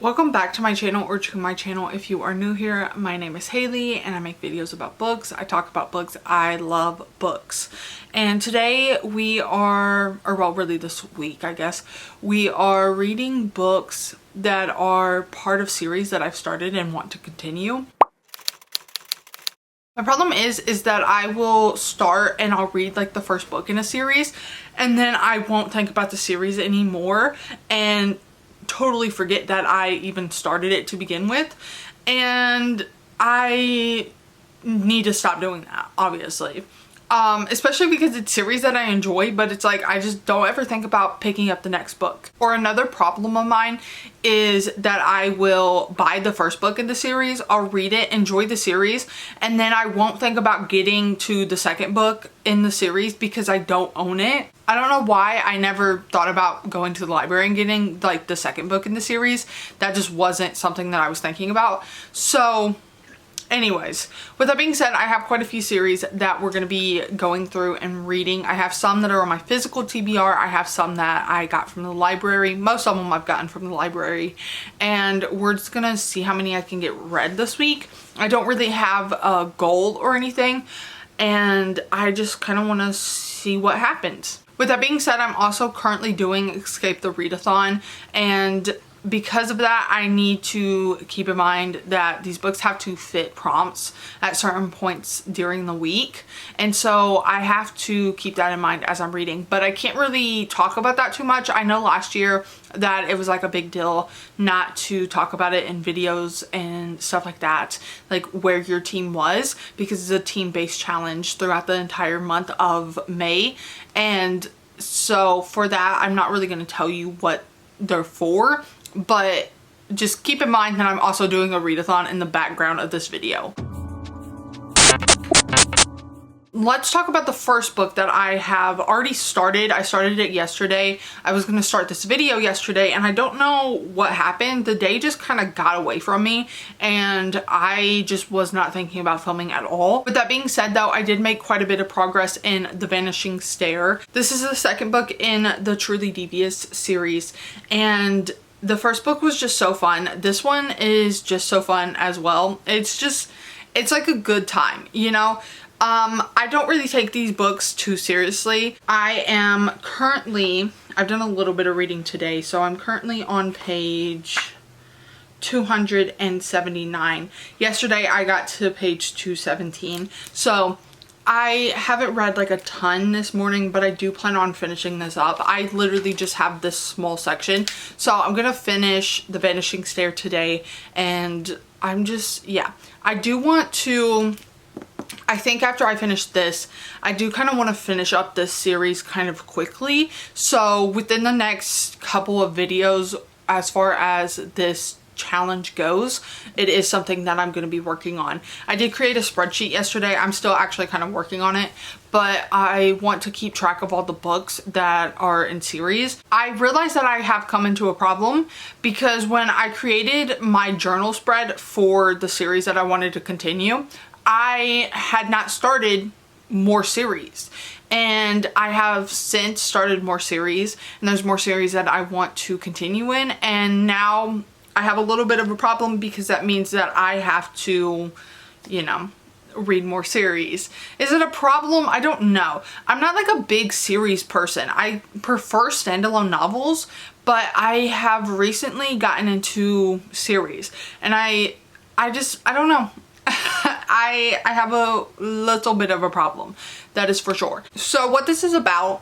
Welcome back to my channel, or to my channel if you are new here. My name is Haley and I make videos about books. I talk about books. I love books. And today we are, or well, really this week, I guess, we are reading books that are part of series that I've started and want to continue. My problem is that I will start and I'll read like the first book in a series and then I won't think about the series anymore and totally forget that I even started it to begin with, and I need to stop doing that, obviously. Especially because it's series that I enjoy, but it's like I just don't ever think about picking up the next book. Or another problem of mine is that I will buy the first book in the series, I'll read it, enjoy the series, and then I won't think about getting to the second book in the series because I don't own it. I don't know why I never thought about going to the library and getting like the second book in the series. That just wasn't something that I was thinking about. So anyways, with that being said, I have quite a few series that we're going to be going through and reading. I have some that are on my physical TBR. I have some that I got from the library. Most of them I've gotten from the library. And we're just going to see how many I can get read this week. I don't really have a goal or anything, and I just kind of want to see what happens. With that being said, I'm also currently doing Escape the Readathon, and because of that, I need to keep in mind that these books have to fit prompts at certain points during the week. And so I have to keep that in mind as I'm reading, but I can't really talk about that too much. I know last year that it was like a big deal not to talk about it in videos and stuff like that, like where your team was, because it's a team-based challenge throughout the entire month of May. And so for that, I'm not really going to tell you what they're for, but just keep in mind that I'm also doing a readathon in the background of this video. Let's talk about the first book that I have already started. I started it yesterday. I was going to start this video yesterday and I don't know what happened. The day just kind of got away from me and I just was not thinking about filming at all. With that being said though, I did make quite a bit of progress in The Vanishing Stair. This is the second book in the Truly Devious series, and the first book was just so fun. This one is just so fun as well. It's like a good time, you know? I don't really take these books too seriously. I've done a little bit of reading today, so I'm currently on page 279. Yesterday I got to page 217. So I haven't read like a ton this morning, but I do plan on finishing this up. I literally just have this small section. So I'm gonna finish The Vanishing Stair today, and I'm just, yeah. I do want to, I think after I finish this, I do kind of want to finish up this series kind of quickly. So within the next couple of videos, as far as this challenge goes, it is something that I'm going to be working on. I did create a spreadsheet yesterday. I'm still actually kind of working on it, but I want to keep track of all the books that are in series. I realized that I have come into a problem because when I created my journal spread for the series that I wanted to continue, I had not started more series, and I have since started more series, and there's more series that I want to continue in, and now I have a little bit of a problem because that means that I have to, you know, read more series. Is it a problem? I don't know. I'm not like a big series person. I prefer standalone novels, but I have recently gotten into series, and I don't know. I have a little bit of a problem, that is for sure. So what this is about,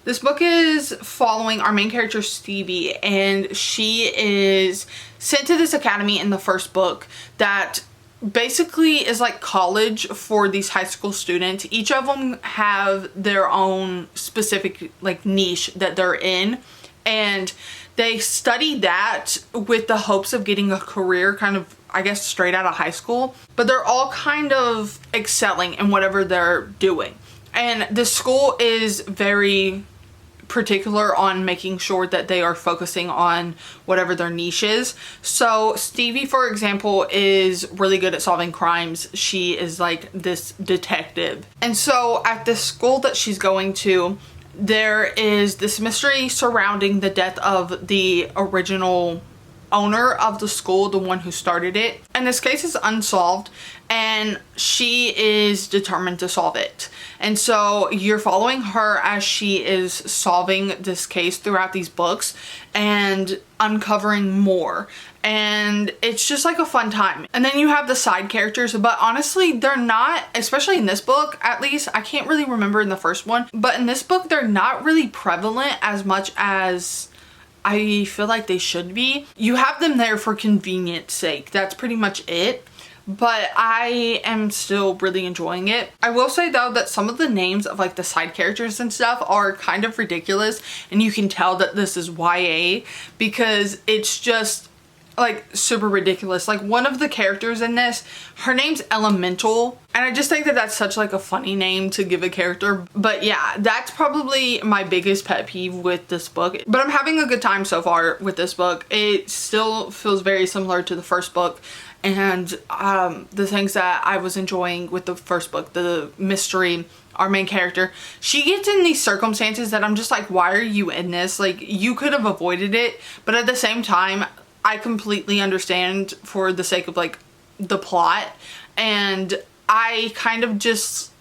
this book is following our main character Stevie, and she is sent to this academy in the first book that basically is like college for these high school students. Each of them have their own specific like niche that they're in, and they study that with the hopes of getting a career kind of, I guess, straight out of high school, but they're all kind of excelling in whatever they're doing. And the school is very particular on making sure that they are focusing on whatever their niche is. So Stevie, for example, is really good at solving crimes. She is like this detective. And so at this school that she's going to, there is this mystery surrounding the death of the original owner of the school, the one who started it. And this case is unsolved and she is determined to solve it. And so you're following her as she is solving this case throughout these books and uncovering more. And it's just like a fun time. And then you have the side characters, but honestly, they're not, especially in this book, at least, I can't really remember in the first one, but in this book, they're not really prevalent as much as I feel like they should be. You have them there for convenience sake. That's pretty much it. But I am still really enjoying it. I will say though that some of the names of like the side characters and stuff are kind of ridiculous, and you can tell that this is YA because it's just like super ridiculous. Like one of the characters in this, her name's Elemental, and I just think that that's such like a funny name to give a character. But yeah, that's probably my biggest pet peeve with this book. But I'm having a good time so far with this book. It still feels very similar to the first book, and the things that I was enjoying with the first book, the mystery, our main character, she gets in these circumstances that I'm just like, why are you in this? Like, you could have avoided it. But at the same time, I completely understand for the sake of like the plot, and I kind of just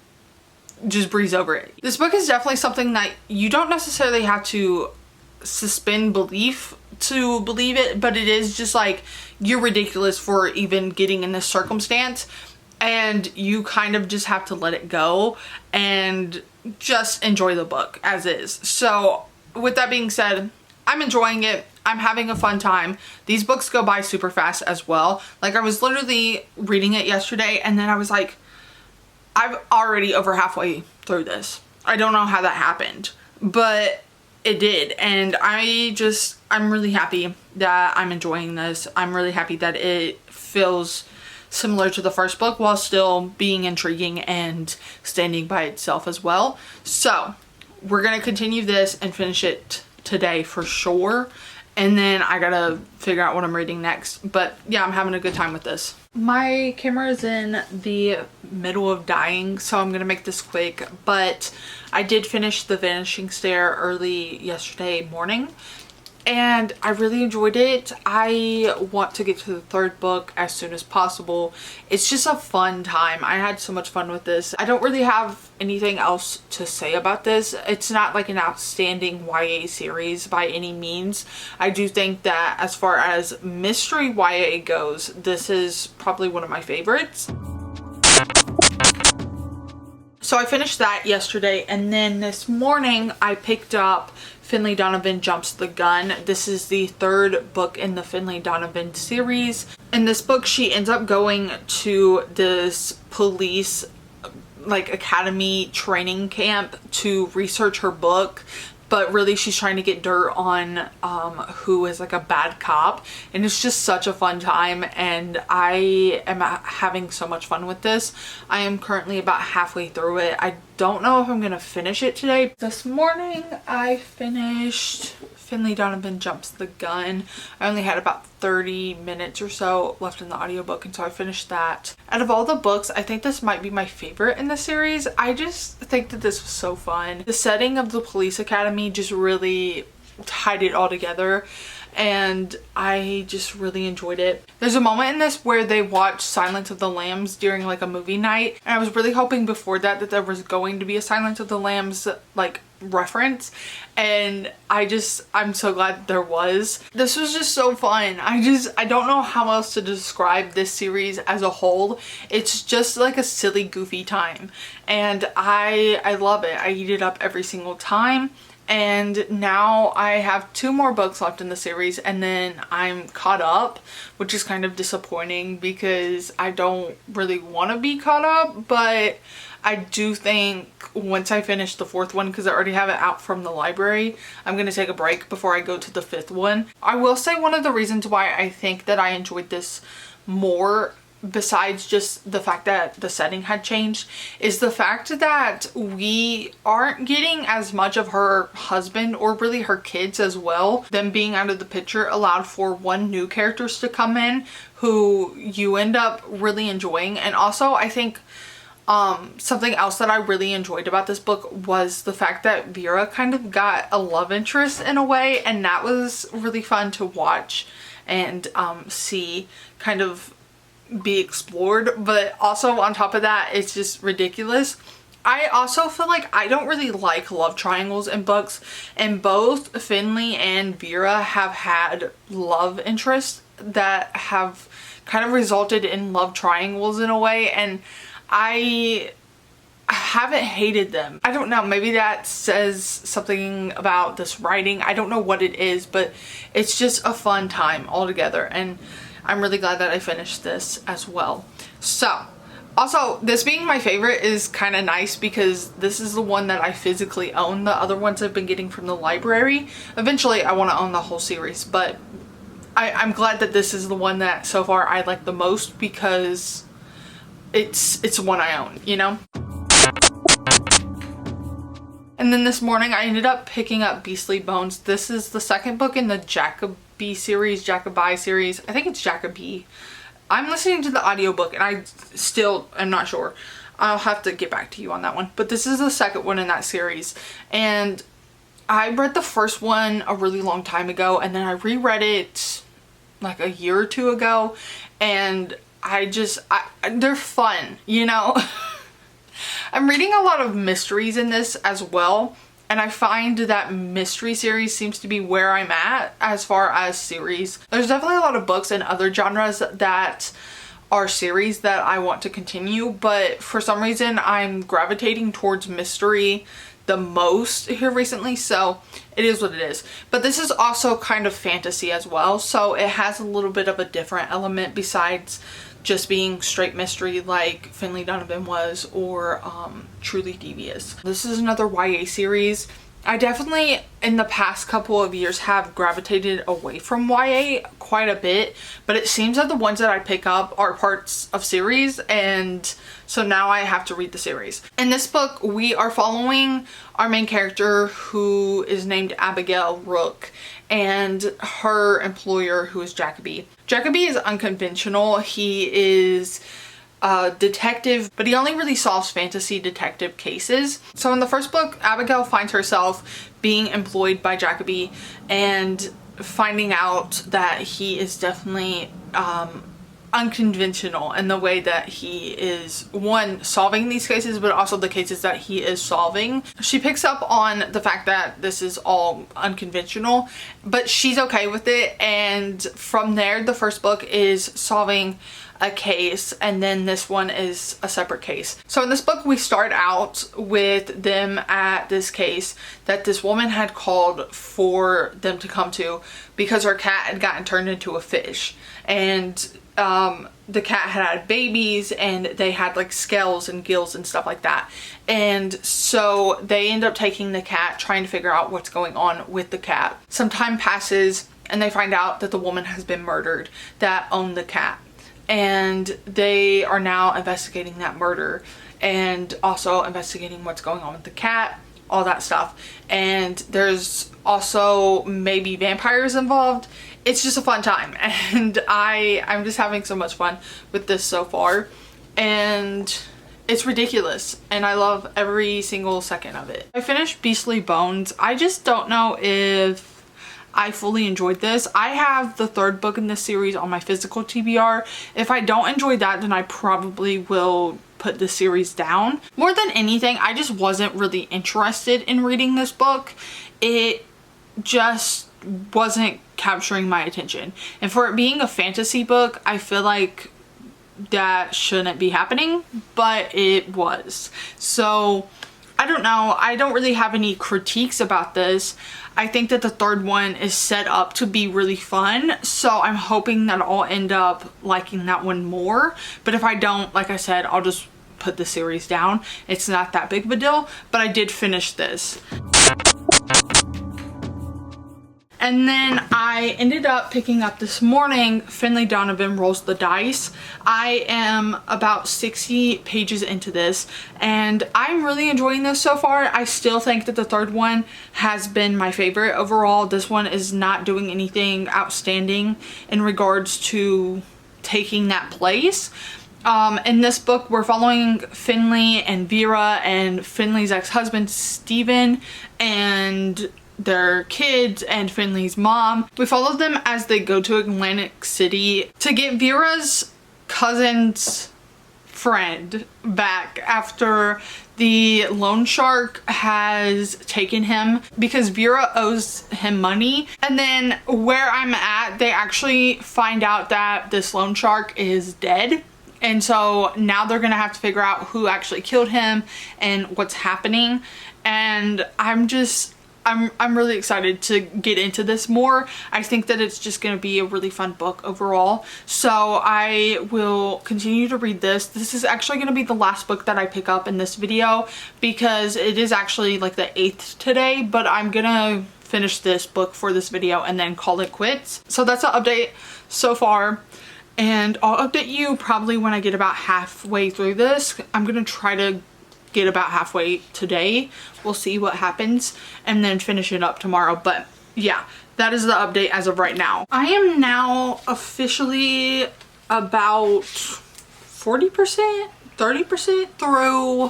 breeze over it. This book is definitely something that you don't necessarily have to suspend belief to believe it, but it is just like, you're ridiculous for even getting in this circumstance, and you kind of just have to let it go and just enjoy the book as is. So with that being said, I'm enjoying it. I'm having a fun time. These books go by super fast as well. Like, I was literally reading it yesterday and then I was like, I'm already over halfway through this. I don't know how that happened, but it did. And I'm really happy that I'm enjoying this. I'm really happy that it feels similar to the first book while still being intriguing and standing by itself as well. So we're gonna continue this and finish it today for sure. And then I gotta figure out what I'm reading next. But yeah, I'm having a good time with this. My camera is in the middle of dying, so I'm gonna make this quick. But I did finish The Vanishing Stair early yesterday morning, and I really enjoyed it. I want to get to the third book as soon as possible. It's just a fun time. I had so much fun with this. I don't really have anything else to say about this. It's not like an outstanding YA series by any means. I do think that as far as mystery YA goes, this is probably one of my favorites. So I finished that yesterday, and then this morning I picked up Finlay Donovan Jumps the Gun. This is the third book in the Finlay Donovan series. In this book, she ends up going to this police like academy training camp to research her book, but really she's trying to get dirt on who is like a bad cop, and it's just such a fun time, and I am having so much fun with this. I am currently about halfway through it. I don't know if I'm gonna finish it today. This morning I finished Finlay Donovan Jumps the Gun. I only had about 30 minutes or so left in the audiobook, and so I finished that. Out of all the books, I think this might be my favorite in the series. I just think that this was so fun. The setting of the police academy just really tied it all together, and I just really enjoyed it. There's a moment in this where they watch Silence of the Lambs during like a movie night, and I was really hoping before that there was going to be a Silence of the Lambs like reference, and I'm so glad there was. This was just so fun. I don't know how else to describe this series as a whole. It's just like a silly, goofy time, and I love it. I eat it up every single time. And now I have 2 more books left in the series, and then I'm caught up, which is kind of disappointing because I don't really want to be caught up, but I do think once I finish the 4th one, because I already have it out from the library, I'm going to take a break before I go to the 5th one. I will say one of the reasons why I think that I enjoyed this more, besides just the fact that the setting had changed, is the fact that we aren't getting as much of her husband or really her kids as well. Them being out of the picture allowed for 1 new characters to come in who you end up really enjoying. And also I think something else that I really enjoyed about this book was the fact that Vera kind of got a love interest in a way, and that was really fun to watch and see kind of be explored. But also on top of that, it's just ridiculous. I also feel like I don't really like love triangles in books, and both Finley and Vera have had love interests that have kind of resulted in love triangles in a way, and I haven't hated them. I don't know, maybe that says something about this writing. I don't know what it is, but it's just a fun time altogether, and I'm really glad that I finished this as well. So also, this being my favorite is kind of nice because this is the one that I physically own. The other ones I've been getting from the library. Eventually I want to own the whole series, but I'm glad that this is the one that so far I like the most because it's one I own, you know? And then this morning I ended up picking up Beastly Bones. This is the second book in the Jacobi series. I think it's Jacobi. I'm listening to the audiobook and I still am not sure. I'll have to get back to you on that one. But this is the second one in that series. And I read the first one a really long time ago, and then I reread it like a year or two ago, and they're fun, you know? I'm reading a lot of mysteries in this as well, and I find that mystery series seems to be where I'm at as far as series. There's definitely a lot of books and other genres that are series that I want to continue, but for some reason I'm gravitating towards mystery the most here recently, so it is what it is. But this is also kind of fantasy as well, so it has a little bit of a different element besides just being straight mystery like Finley Donovan was, or Truly Devious. This is another YA series. I definitely in the past couple of years have gravitated away from YA quite a bit, but it seems that the ones that I pick up are parts of series, and so now I have to read the series. In this book we are following our main character, who is named Abigail Rook, and her employer, who is Jacobi. Jacobi is unconventional. He is a detective, but he only really solves fantasy detective cases. So in the first book, Abigail finds herself being employed by Jacobi and finding out that he is definitely unconventional in the way that he is, one, solving these cases, but also the cases that he is solving. She picks up on the fact that this is all unconventional, but she's okay with it, and from there the first book is solving a case, and then this one is a separate case. So in this book we start out with them at this case that this woman had called for them to come to because her cat had gotten turned into a fish, and the cat had babies and they had like scales and gills and stuff like that, and so they end up taking the cat, trying to figure out what's going on with the cat. Some time passes and they find out that the woman has been murdered that owned the cat, and they are now investigating that murder and also investigating what's going on with the cat, all that stuff. And there's also maybe vampires involved. It's just a fun time, and I'm just having so much fun with this so far, and it's ridiculous, and I love every single second of it. I finished Beastly Bones. I just don't know if I fully enjoyed this. I have the third book in this series on my physical TBR. If I don't enjoy that, then I probably will put the series down. More than anything, I just wasn't really interested in reading this book. It just wasn't capturing my attention, and for it being a fantasy book, I feel like that shouldn't be happening, but it was. So I don't know, I don't really have any critiques about this. I think that the third one is set up to be really fun, so I'm hoping that I'll end up liking that one more. But if I don't, like I said, I'll just put the series down. It's not that big of a deal, but I did finish this. And then I ended up picking up this morning Finley Donovan Rolls the Dice. I am about 60 pages into this, and I'm really enjoying this so far. I still think that the third one has been my favorite overall. This one is not doing anything outstanding in regards to taking that place. In this book, we're following Finley and Vera and Finley's ex-husband Steven, and their kids and Finley's mom. We follow them as they go to Atlantic City to get Vera's cousin's friend back after the loan shark has taken him because Vera owes him money. And then where I'm at, they actually find out that this loan shark is dead. And so now they're gonna have to figure out who actually killed him and what's happening. And I'm really excited to get into this more. I think that it's just going to be a really fun book overall. So I will continue to read this. This is actually going to be the last book that I pick up in this video because it is actually like the 8th today, but I'm going to finish this book for this video and then call it quits. So that's an update so far. And I'll update you probably when I get about halfway through this. I'm going to try to get about halfway today. We'll see what happens and then finish it up tomorrow. But yeah, that is the update as of right now. I am now officially about 40%, 30% through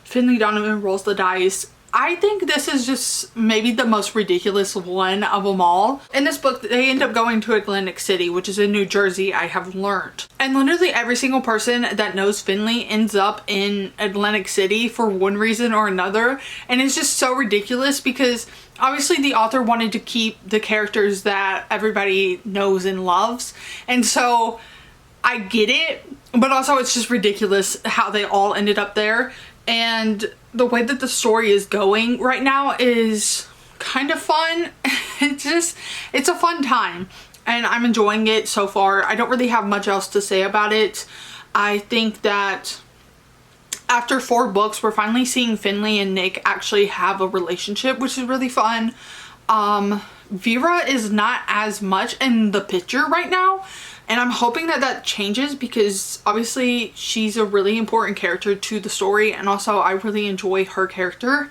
Finley Donovan Rolls the Dice. I think this is just maybe the most ridiculous one of them all. In this book, they end up going to Atlantic City, which is in New Jersey, I have learned. And literally every single person that knows Finley ends up in Atlantic City for one reason or another. And it's just so ridiculous because obviously the author wanted to keep the characters that everybody knows and loves. And so I get it, but also it's just ridiculous how they all ended up there. And the way that the story is going right now is kind of fun. It's a fun time and I'm enjoying it so far. I don't really have much else to say about it. I think that after 4 books, we're finally seeing Finley and Nick actually have a relationship, which is really fun. Vera is not as much in the picture right now. And I'm hoping that that changes because obviously she's a really important character to the story, and also I really enjoy her character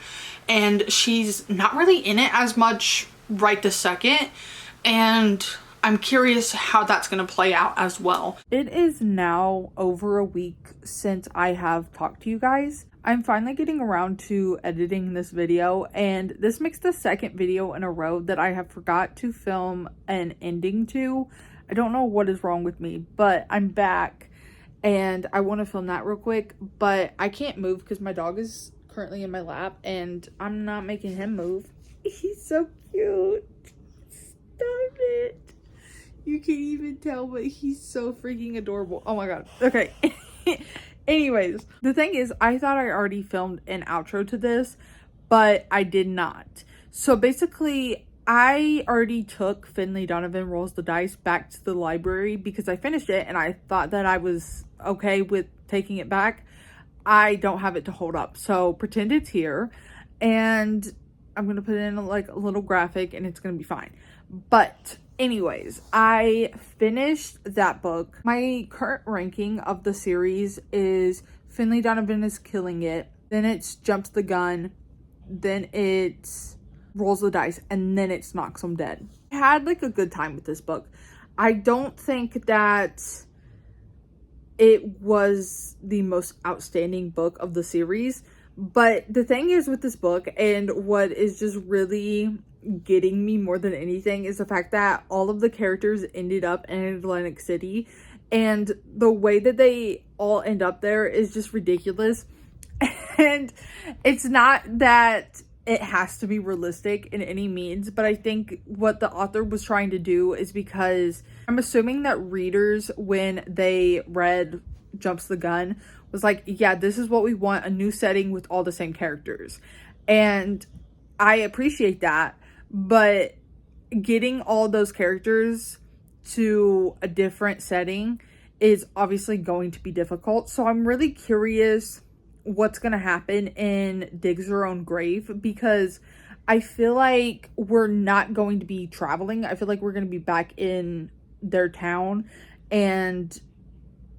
and she's not really in it as much right this second, and I'm curious how that's going to play out as well. It is now over a week since I have talked to you guys. I'm finally getting around to editing this video, and this makes the second video in a row that I have forgot to film an ending to. I don't know what is wrong with me, but I'm back and I want to film that real quick, but I can't move because my dog is currently in my lap and I'm not making him move. He's so cute. Stop it. You can't even tell, but he's so freaking adorable. Oh my god. Okay. Anyways, the thing is, I thought I already filmed an outro to this, but I did not. So basically, I already took Finley Donovan Rolls the Dice back to the library because I finished it and I thought that I was okay with taking it back. I don't have it to hold up, so pretend it's here and I'm gonna put in like a little graphic and it's gonna be fine. But anyways, I finished that book. My current ranking of the series is Finley Donovan is Killing It, then it's Jumps the Gun, then it's Rolls the Dice, and then it's Knocks 'em Dead. I had like a good time with this book. I don't think that it was the most outstanding book of the series, but the thing is with this book, and what is just really getting me more than anything, is the fact that all of the characters ended up in Atlantic City, and the way that they all end up there is just ridiculous. And it's not that it has to be realistic in any means, but I think what the author was trying to do is, because I'm assuming that readers, when they read Jumps the Gun, was like, yeah, this is what we want, a new setting with all the same characters. And I appreciate that, but getting all those characters to a different setting is obviously going to be difficult. So I'm really curious what's gonna happen in Digs Her Own Grave, because I feel like we're not going to be traveling. I feel like we're gonna be back in their town, and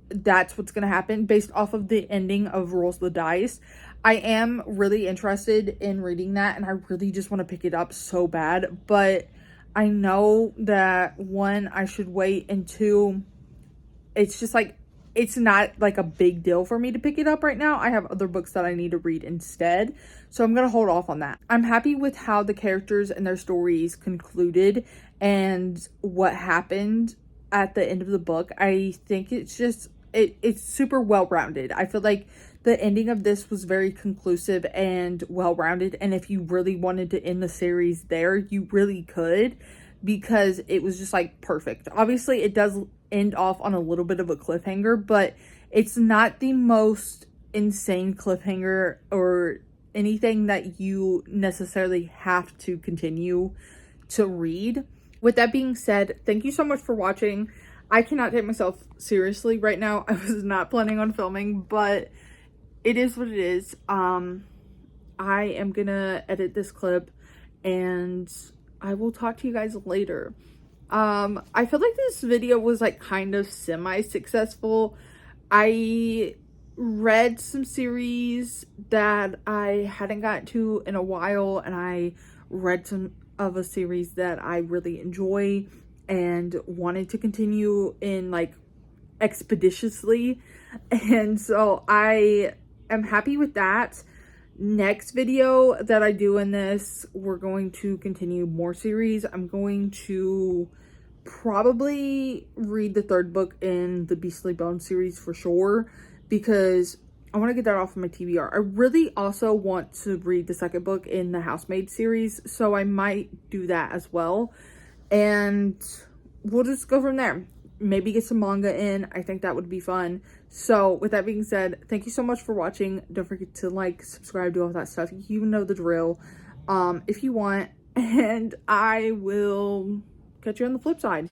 that's what's gonna happen based off of the ending of Rolls the Dice. I am really interested in reading that, and I really just want to pick it up so bad, but I know that 1, I should wait, and 2, it's just like it's not like a big deal for me to pick it up right now. I have other books that I need to read instead, so I'm gonna hold off on that. I'm happy with how the characters and their stories concluded and what happened at the end of the book. I think it's just it's super well-rounded. I feel like the ending of this was very conclusive and well-rounded, and if you really wanted to end the series there, you really could, because it was just like perfect. Obviously it does end off on a little bit of a cliffhanger, but it's not the most insane cliffhanger or anything that you necessarily have to continue to read. With that being said, thank you so much for watching. I cannot take myself seriously right now. I was not planning on filming, but it is what it is. I am gonna edit this clip and I will talk to you guys later. I feel like this video was like kind of semi-successful. I read some series that I hadn't gotten to in a while, and I read some of a series that I really enjoy and wanted to continue in like expeditiously, and so I am happy with that. Next video that I do in this, we're going to continue more series. I'm going to probably read the third book in the Beastly Bones series for sure, because I want to get that off of my TBR. I really also want to read the second book in the Housemaid series, so I might do that as well, and we'll just go from there. Maybe get some manga in. I think that would be fun. So with that being said, thank you so much for watching. Don't forget to like, subscribe, do all that stuff. You know the drill, if you want, and I will catch you on the flip side.